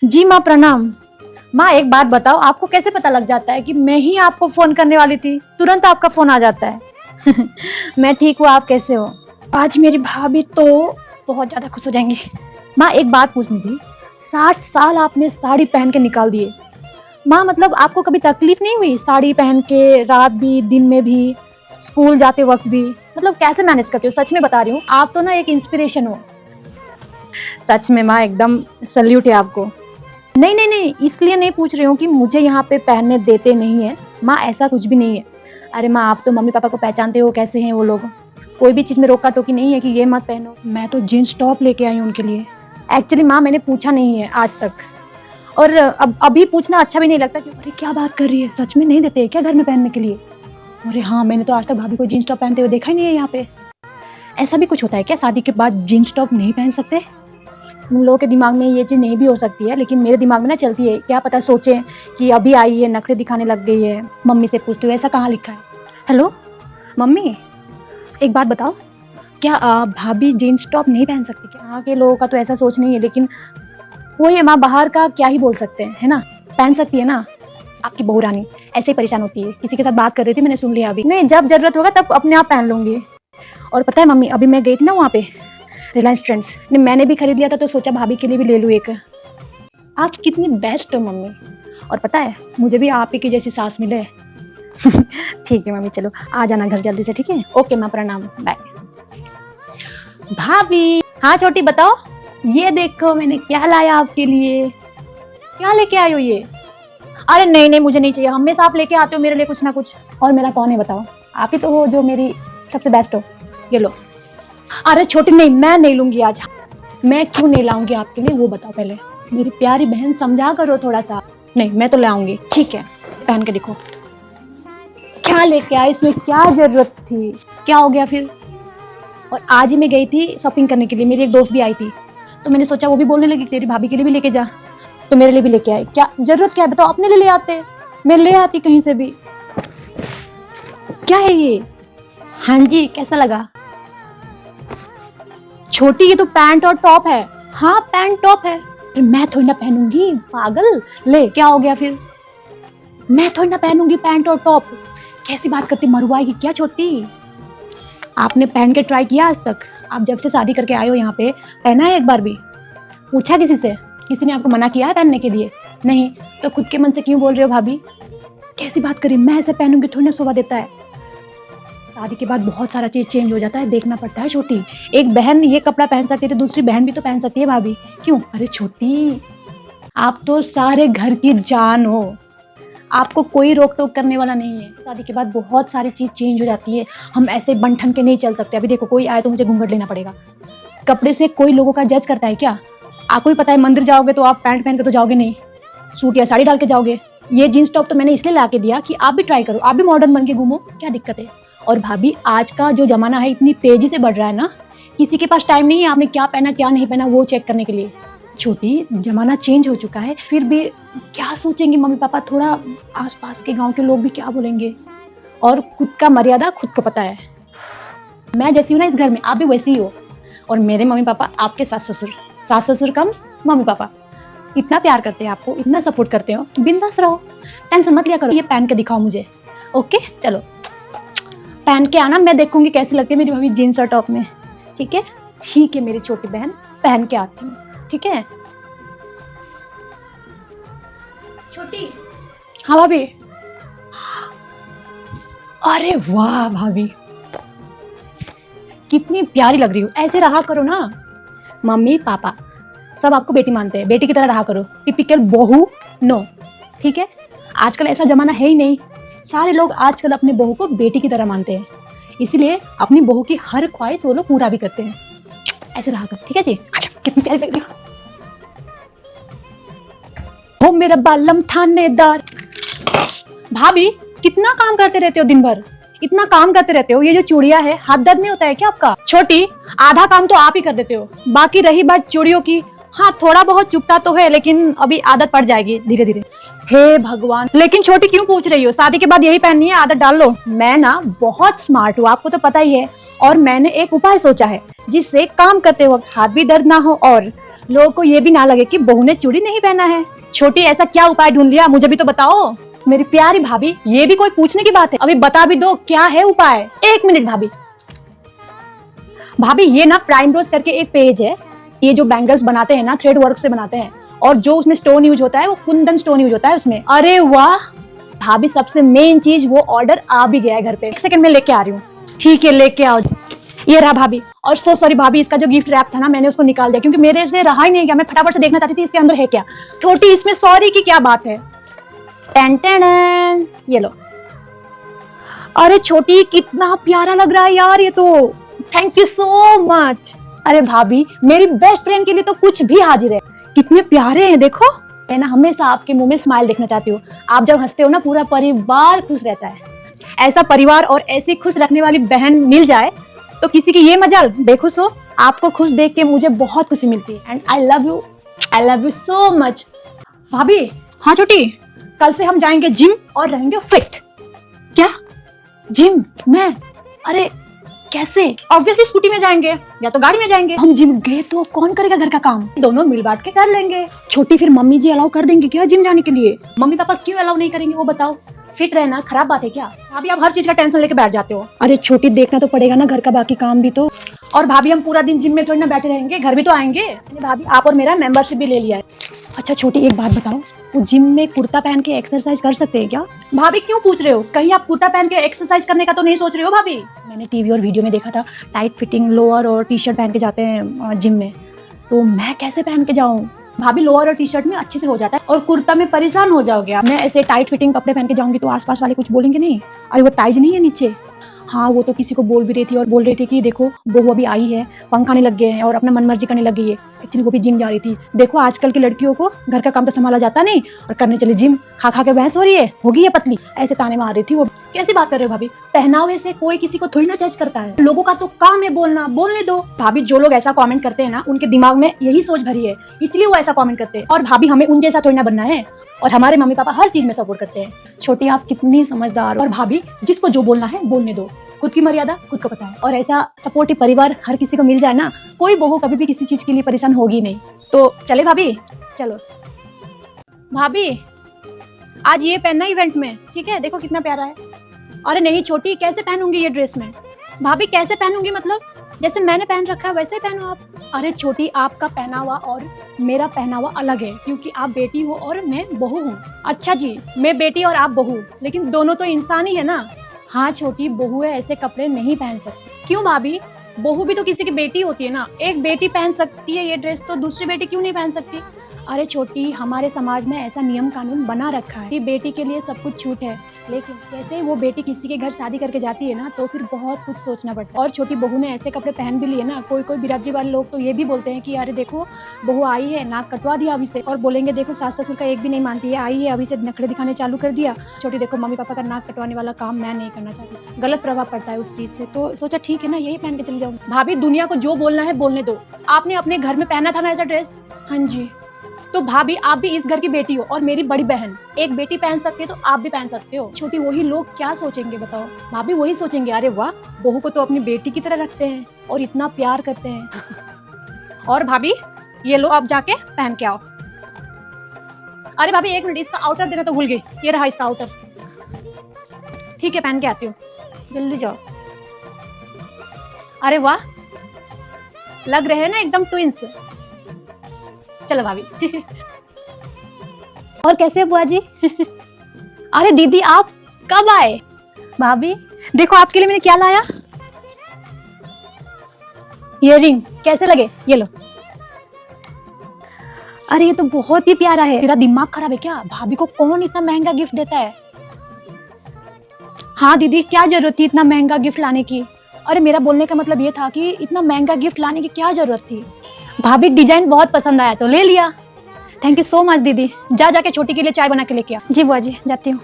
जी माँ प्रणाम। माँ एक बात बताओ, आपको कैसे पता लग जाता है कि मैं ही आपको फोन करने वाली थी? तुरंत आपका फोन आ जाता है। मैं ठीक हूँ, आप कैसे हो? आज मेरी भाभी तो बहुत ज्यादा खुश हो जाएंगी। माँ एक बात पूछनी थी, 60 साल आपने साड़ी पहन के निकाल दिए। माँ मतलब आपको कभी तकलीफ नहीं हुई साड़ी पहन के, रात भी दिन में भी, स्कूल जाते वक्त भी? मतलब कैसे मैनेज करते हो? सच में बता रही हूँ, आप तो ना एक इंस्पिरेशन हो। सच में माँ, एकदम सल्यूट है आपको। नहीं नहीं नहीं, इसलिए नहीं पूछ रही हूँ कि मुझे यहाँ पे पहनने देते नहीं है माँ, ऐसा कुछ भी नहीं है। अरे माँ, आप तो मम्मी पापा को पहचानते हो कैसे हैं वो लोग। कोई भी चीज़ में रोका टोकी नहीं है कि ये मत पहनो। मैं तो जींस टॉप लेके आई हूँ उनके लिए। एक्चुअली माँ, मैंने पूछा नहीं है आज तक, और अब अभी पूछना अच्छा भी नहीं लगता कि अरे क्या बात कर रही है, सच में नहीं देते क्या घर में पहनने के लिए? अरे हाँ, मैंने तो आज तक भाभी को जींस टॉप पहनते हुए देखा ही नहीं है यहाँ पे। ऐसा भी कुछ होता है क्या, शादी के बाद जींस टॉप नहीं पहन सकते? उन लोगों के दिमाग में ये चीज़ नहीं भी हो सकती है, लेकिन मेरे दिमाग में ना चलती है। क्या पता सोचें कि अभी आई है, नखरे दिखाने लग गई है। मम्मी से पूछती हूँ ऐसा कहाँ लिखा है। हेलो मम्मी, एक बात बताओ, क्या भाभी जीन्स टॉप नहीं पहन सकती क्या? यहाँ के लोगों का तो ऐसा सोच नहीं है, लेकिन वही है माँ, बाहर का क्या ही बोल सकते हैं, है ना? पहन सकती है ना। आपकी बहू रानी ऐसे ही परेशान होती है। किसी के साथ बात कर रही थी, मैंने सुन लिया। अभी नहीं, जब जरूरत होगा तब अपने आप पहन लूंगी। और पता है मम्मी, अभी मैं गई थी ना वहाँ पे रिलायंस ट्रेंड्स, मैंने भी खरीद लिया था, तो सोचा भाभी के लिए भी ले लूँ एक। आप कितनी बेस्ट हो मम्मी। और पता है, मुझे भी आप ही की जैसी सास मिले। ठीक है मम्मी, चलो आ जाना घर जल्दी से, ठीक है? ओके माँ, प्रणाम, बाय। भाभी। हाँ छोटी, बताओ। ये देखो मैंने क्या लाया आपके लिए। क्या लेके आई हो ये? अरे नहीं नहीं, मुझे नहीं चाहिए, हमेशा आप लेके आते हो मेरे लिए कुछ ना कुछ। और मेरा कौन है बताओ? आप ही तो हो जो मेरी सबसे बेस्ट हो। ये लो। अरे छोटी, नहीं, मैं नहीं लूंगी आज। मैं क्यों नहीं लाऊंगी आपके लिए वो बताओ पहले। मेरी प्यारी बहन, समझा करो थोड़ा सा। नहीं, मैं तो लाऊंगी, ठीक है, पहन के देखो। क्या लेके आए, इसमें क्या जरूरत थी? क्या हो गया फिर? और आज ही मैं गई थी शॉपिंग करने के लिए, मेरी एक दोस्त भी आई थी, तो मैंने सोचा, वो भी बोलने लगी तेरी भाभी के लिए भी लेके जा, तो मेरे लिए भी लेके आए। क्या जरूरत क्या है बताओ? अपने लिए ले आते, मैं ले आती कहीं से भी। क्या है ये? हाँ जी, कैसा लगा? छोटी, ये तो पैंट और टॉप है। हाँ पैंट टॉप है। मैं थोड़ी ना पहनूंगी, पागल। ले, क्या हो गया फिर? मैं थोड़ी ना पहनूंगी पैंट और टॉप। कैसी बात करती, मरवाएगी क्या छोटी? आपने पहन के ट्राई किया आज तक? आप जब से शादी करके आए हो यहाँ पे, पहना है एक बार भी? पूछा किसी से? किसी ने आपको मना किया है पहनने के लिए? नहीं, तो खुद के मन से क्यों बोल रहे हो भाभी? कैसी बात करी, मैं ऐसे पहनूंगी थोड़ी ना शोभा देता है। शादी के बाद बहुत सारा चीज चेंज हो जाता है, देखना पड़ता है छोटी। एक बहन ये कपड़ा पहन सकती है तो दूसरी बहन भी तो पहन सकती है भाभी, क्यों? अरे छोटी, आप तो सारे घर की जान हो, आपको कोई रोक टोक करने वाला नहीं है। शादी के बाद बहुत सारी चीज चेंज हो जाती है, हम ऐसे बन ठन के नहीं चल सकते। अभी देखो, कोई आए तो मुझे घूंघट लेना पड़ेगा। कपड़े से कोई लोगों का जज करता है क्या? आपको भी पता है, मंदिर जाओगे तो आप पैंट पहन के तो जाओगे नहीं, सूट या साड़ी डाल के जाओगे। ये जींस टॉप तो मैंने इसलिए ला के दिया कि आप भी ट्राई करो, आप भी मॉडर्न बन के घूमो, क्या दिक्कत है? और भाभी, आज का जो जमाना है इतनी तेजी से बढ़ रहा है ना, किसी के पास टाइम नहीं है आपने क्या पहना क्या नहीं पहना वो चेक करने के लिए। छोटी, जमाना चेंज हो चुका है, फिर भी क्या सोचेंगे मम्मी पापा, थोड़ा आसपास के गांव के लोग भी क्या बोलेंगे? और खुद का मर्यादा खुद को पता है। मैं जैसी हूँ ना इस घर में, आप भी वैसी ही हो। और मेरे मम्मी पापा आपके सास ससुर कम मम्मी पापा इतना प्यार करते हैं आपको, इतना सपोर्ट करते हो, बिंदास रहो, टेंशन मत लिया करो। ये पहन के दिखाओ मुझे, ओके? चलो पहन के आना, मैं देखूंगी कैसी लगती है मेरी भाभी जीन्स और टॉप में, ठीक है? ठीक है मेरी छोटी बहन, पहन के आती हूँ, ठीक है? छोटी। हाँ भाभी। अरे वाह भाभी, कितनी प्यारी लग रही हो, ऐसे रहा करो ना। मम्मी पापा सब आपको बेटी मानते हैं, बेटी की तरह रहा करो। टिपिकल बहू नो, ठीक है? आजकल ऐसा जमाना है ही नहीं, सारे लोग आजकल अपनी बहू को बेटी की तरह मानते हैं, इसीलिए अपनी बहू की हर ख्वाहिश वो लोग पूरा भी करते हैं। ऐसे रहा कर, ठीक है जी? अच्छा, कितनी प्यारी लग रही हो मेरा बालम थानेदार। भाभी, कितना काम करते रहते हो दिन भर, इतना काम करते रहते हो, ये जो चूड़ियां है, हाथ दर्द नहीं होता है क्या आपका? छोटी, आधा काम तो आप ही कर देते हो, बाकी रही बात चूड़ियों की, हाँ थोड़ा बहुत चुपता तो है, लेकिन अभी आदत पड़ जाएगी धीरे धीरे। हे भगवान, लेकिन छोटी क्यों पूछ रही हो? शादी के बाद यही पहननी है, आदत डाल लो। मैं ना बहुत स्मार्ट हूँ, आपको तो पता ही है, और मैंने एक उपाय सोचा है जिससे काम करते वक्त हाथ भी दर्द ना हो और लोगों को ये भी ना लगे कि बहू ने चूड़ी नहीं पहना है। छोटी ऐसा क्या उपाय ढूंढ लिया, मुझे भी तो बताओ। मेरी प्यारी भाभी, ये भी कोई पूछने की बात है? अभी बता भी दो क्या है उपाय। 1 मिनट भाभी। भाभी ये ना प्राइम रोज करके एक पेज है, ये जो बैंगल्स बनाते हैं ना थ्रेड वर्क से बनाते हैं, और जो उसमें स्टोन यूज होता है वो कुंदन स्टोन यूज होता है उसमें। अरे वाह भाभी, सबसे मेन चीज वो ऑर्डर आ भी गया है घर पे। 1 सेकंड में लेके आ रही हूँ। ठीक है लेके आओ। ये रहा भाभी। और सो सॉरी भाभी, इसका जो गिफ्ट रैप था ना मैंने उसको निकाल दिया क्योंकि मेरे से रहा ही नहीं गया। मैं फटाफट से देखना चाहती थी इसके अंदर है क्या। छोटी इसमें सॉरी की क्या बात है। टेन टेन, ये लो। अरे छोटी कितना प्यारा लग रहा है यार ये तो। Thank you so much. अरे भाभी मेरी बेस्ट फ्रेंड के लिए तो कुछ भी हाजिर है। कितने प्यारे हैं देखो। मैं ना हमेशा आपके मुंह में स्माइल देखना चाहती हूँ। आप जब हंसते हो ना पूरा परिवार खुश रहता है। ऐसा परिवार और ऐसी खुश रखने वाली बहन मिल जाए तो किसी की ये मजाल बेखुश हो। आपको खुश देख के मुझे बहुत खुशी मिलती है and I love you so much. भाभी हाँ छोटी, कल से हम जाएंगे जिम और रहेंगे फिट। क्या जिम? मैं? अरे कैसे? ऑब्वियसली स्कूटी में जाएंगे या तो गाड़ी में जाएंगे। हम जिम गए तो कौन करेगा घर का काम? दोनों मिल बांट के कर लेंगे। छोटी फिर मम्मी जी अलाउ कर देंगे क्या जिम जाने के लिए? मम्मी पापा क्यों अलाउ नहीं करेंगे वो बताओ। फिट रहना खराब बात है क्या? भाभी आप हर चीज का टेंशन लेके बैठ जाते हो। अरे छोटी देखना तो पड़ेगा ना घर का बाकी काम भी तो। और भाभी हम पूरा दिन जिम में थोड़ी ना बैठे रहेंगे, घर भी तो आएंगे। भाभी आप और मेरा मेंबरशिप भी ले लिया है। अच्छा छोटी एक बात बताओ, वो जिम में कुर्ता पहन के एक्सरसाइज कर सकते हैं क्या? भाभी क्यों पूछ रहे हो? कहीं आप कुर्ता पहन के एक्सरसाइज करने का तो नहीं सोच रहे हो भाभी? मैंने टीवी और वीडियो में देखा था टाइट फिटिंग लोअर और टी शर्ट पहन के जाते हैं जिम में, तो मैं कैसे पहन के जाऊँ? भाभी लोअर और टी शर्ट में अच्छे से हो जाता है और कुर्ता में परेशान हो जाओगे आप। मैं ऐसे टाइट फिटिंग कपड़े पहन के जाऊंगी तो आसपास वाले कुछ बोलेंगे नहीं? अरे वो टाइज नहीं है नीचे। हाँ वो तो किसी को बोल भी रही थी और बोल रही थी कि देखो बहू अभी आई है, पंख आने लग गए हैं और अपना मनमर्जी करने लग गई है। एक्चुअली वो भी जिम जा रही थी। देखो आजकल की लड़कियों को घर का काम तो संभाला जाता नहीं और करने चले जिम। खा खा के बहस हो रही है, होगी ये पतली, ऐसे ताने मार रही थी वो। कैसी बात कर रहे हो भाभी? पहनावे से कोई किसी को थोड़ी ना जज करता है। लोगों का तो काम है बोलना, बोलने दो। भाभी जो लोग ऐसा कमेंट करते हैं ना उनके दिमाग में यही सोच भरी है, इसलिए वो ऐसा कमेंट करते हैं। और भाभी हमें उन जैसा थोड़ी ना बनना है और हमारे मम्मी पापा हर चीज में सपोर्ट करते हैं। छोटी आप कितनी समझदार हो। और भाभी जिसको जो बोलना है बोलने दो, खुद की मर्यादा खुद को पता है। और ऐसा सपोर्टिव परिवार हर किसी को मिल जाए ना, कोई बहू कभी भी किसी चीज के लिए परेशान होगी नहीं। तो चले भाभी? चलो भाभी आज ये पहनना इवेंट में, ठीक है? देखो कितना प्यारा है। अरे नहीं छोटी, कैसे पहनूंगी ये ड्रेस में? भाभी कैसे पहनूंगी मतलब? जैसे मैंने पहन रखा है वैसे ही पहनो आप। अरे छोटी आपका पहनावा और मेरा पहनावा अलग है क्योंकि आप बेटी हो और मैं बहू हूँ। अच्छा जी, मैं बेटी और आप बहू, लेकिन दोनों तो इंसान ही है ना। हाँ छोटी, बहू है ऐसे कपड़े नहीं पहन सकती। क्यों भाभी? बहू भी तो किसी की बेटी होती है ना। एक बेटी पहन सकती है ये ड्रेस तो दूसरी बेटी क्यों नहीं पहन सकती? अरे छोटी, हमारे समाज में ऐसा नियम कानून बना रखा है कि बेटी के लिए सब कुछ छूट है, लेकिन जैसे ही वो बेटी किसी के घर शादी करके जाती है ना तो फिर बहुत कुछ सोचना पड़ता है। और छोटी बहू ने ऐसे कपड़े पहन भी लिए ना, कोई कोई बिरादरी वाले लोग तो ये भी बोलते हैं कि अरे देखो बहू आई है, नाक कटवा दिया अभी से। और बोलेंगे देखो सास ससुर का एक भी नहीं मानती है, आई है अभी से नखरे दिखाने चालू कर दिया। छोटी देखो मम्मी पापा का नाक कटवाने वाला काम मैं नहीं करना चाहती, गलत प्रभाव पड़ता है उस चीज से। तो सोचा ठीक है ना, यही पहन के चली जाऊँ। भाभी दुनिया को जो बोलना है बोलने दो। आपने अपने घर में पहना था ना ऐसा ड्रेस? हाँ जी। तो भाभी आप भी इस घर की बेटी हो और मेरी बड़ी बहन। एक बेटी पहन सकती है तो आप भी पहन सकते हो। छोटी वही लोग क्या सोचेंगे बताओ? भाभी वही सोचेंगे अरे वाह, बहू को तो अपनी बेटी की तरह रखते हैं और इतना प्यार करते हैं। और भाभी ये लो आप जाके पहन के आओ। अरे भाभी 1 मिनट, इसका आउटर देना तो भूल गई। ये रहा इसका आउटर। ठीक है पहन के आती हूँ, जल्दी जाओ। अरे वाह, लग रहे हैं ना एकदम ट्विंस। चलो भाभी। और कैसे बुआ जी? अरे दीदी आप कब आए? भाभी देखो आपके लिए मैंने क्या लाया। इयररिंग कैसे लगे? ये लो। अरे ये तो बहुत ही प्यारा है। तेरा दिमाग खराब है क्या? भाभी को कौन इतना महंगा गिफ्ट देता है? हाँ दीदी क्या जरूरत थी इतना महंगा गिफ्ट लाने की? अरे मेरा बोलने का मतलब ये था कि इतना महंगा गिफ्ट लाने की क्या जरूरत थी? भाभी डिजाइन बहुत पसंद आया तो ले लिया। थैंक यू सो मच दीदी। जाके छोटी के लिए चाय बना के लेके आ। जी बुआ जी जाती हूँ।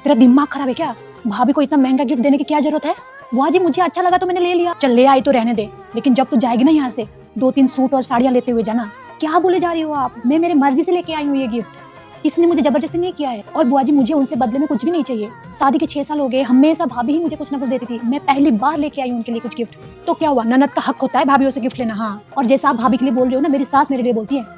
तेरा दिमाग खराब है क्या? भाभी को इतना महंगा गिफ्ट देने की क्या जरूरत है? बुआ जी मुझे अच्छा लगा तो मैंने ले लिया। चल ले आई तो रहने दे, लेकिन जब तू जाएगी ना यहाँ से 2-3 सूट और साड़ियाँ लेते हुए जाना। क्या बोले जा रही हो आप? मैं मेरी मर्जी से लेके आई हूँ ये गिफ्ट। किसी ने मुझे जबरदस्ती नहीं किया है। और बुआ जी मुझे उनसे बदले में कुछ भी नहीं चाहिए। शादी के 6 साल हो गए, हमेशा भाभी ही मुझे कुछ ना कुछ देती थी। मैं पहली बार लेके आई हूँ उनके लिए कुछ गिफ्ट। तो क्या हुआ, ननद का हक होता है भाभीयों से गिफ्ट लेना। हाँ, और जैसा आप भाभी के लिए बोल रहे हो ना, मेरी सास मेरे लिए बोलती है।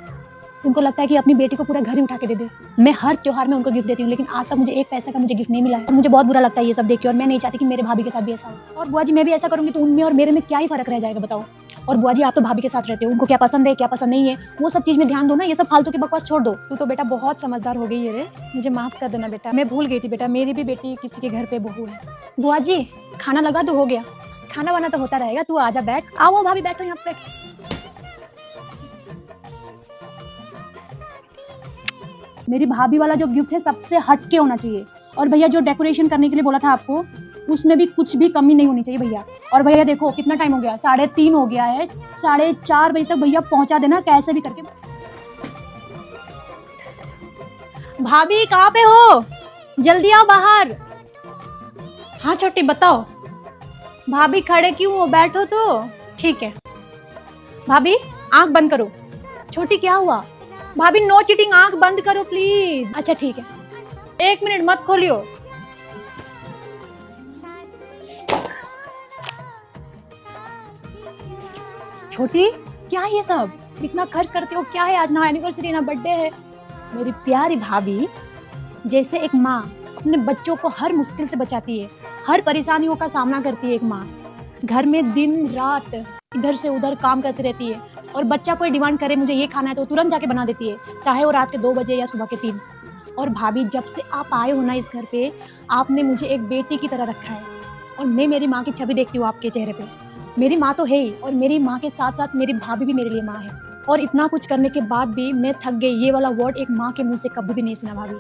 उनको लगता है कि अपनी बेटी को पूरा घर ही उठा के दे दे। मैं हर त्योहार में उनको गिफ्ट देती हूँ, लेकिन आज तक मुझे एक पैसा का मुझे गिफ्ट नहीं मिला है। और मुझे बहुत बुरा लगता है ये सब देख के, और मैं नहीं चाहती कि मेरे भाभी के साथ भी ऐसा हो। और बुआ जी मैं भी ऐसा करूंगी तो उनमें और मेरे में क्या ही फर्क रह जाएगा बताओ। और बुआ जी आप तो भाभी के साथ रहते हो, उनको क्या पसंद है क्या पसंद नहीं है वो सब चीज में ध्यान दो ना, ये सब फालतू की बकवास छोड़ दो। तू तो बेटा बहुत समझदार हो गई है रे, मुझे माफ कर देना बेटा, मैं भूल गई थी बेटा, मेरी भी बेटी किसी के घर पे बहू है। बुआ जी खाना लगा तो हो गया, खाना वाना तो होता रहेगा, तू आजा बैठ। आओ भाभी बैठो यहाँ पे। मेरी भाभी वाला जो गिफ्ट है सबसे हट के होना चाहिए। और भैया जो डेकोरेशन करने के लिए बोला था आपको, उसमें भी कुछ भी कमी नहीं होनी चाहिए भैया। और भैया देखो कितना टाइम हो गया, 3:30 हो गया है, 4:30 बजे तक भैया पहुंचा देना कैसे भी करके। भाभी कहाँ पे हो, जल्दी आओ बाहर। हाँ छोटी बताओ। भाभी खड़े क्यों हो, बैठो तो। ठीक है भाभी, आंख बंद करो। छोटी क्या हुआ। भाभी नो चीटिंग, आंख बंद करो प्लीज। अच्छा ठीक है, 1 मिनट मत खोलियो। छोटी क्या है ये सब, इतना खर्च करते हो क्या है, आज ना एनिवर्सरी ना बर्थडे है। मेरी प्यारी भाभी, जैसे एक माँ अपने बच्चों को हर मुश्किल से बचाती है, हर परेशानियों का सामना करती है एक माँ, घर में दिन रात इधर से उधर काम करती रहती है, और बच्चा कोई डिमांड करे मुझे ये खाना है तो तुरंत जाके बना देती है, चाहे वो रात के 2 बजे या सुबह के 3। और भाभी जब से आप आए हो ना इस घर पे, आपने मुझे एक बेटी की तरह रखा है, और मैं मेरी माँ की छवि देखती हूँ आपके चेहरे पे। मेरी माँ तो है ही, और मेरी माँ के साथ साथ मेरी भाभी भी मेरे लिए माँ है। और इतना कुछ करने के बाद भी मैं थक गई, ये वाला वर्ड एक माँ के मुंह से कभी भी नहीं सुना भाभी।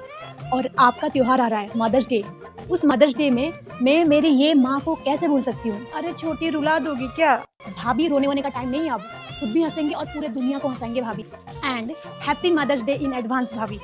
और आपका त्योहार आ रहा है मदर्स डे, उस मदर्स डे में मैं मेरी ये माँ को कैसे भूल सकती हूँ। अरे छोटी रुला दोगी क्या। भाभी रोने वोने का टाइम नहीं है, अब खुद भी हंसेंगे और पूरे दुनिया को हंसाएंगे भाभी। And happy mother's day in advance भाभी।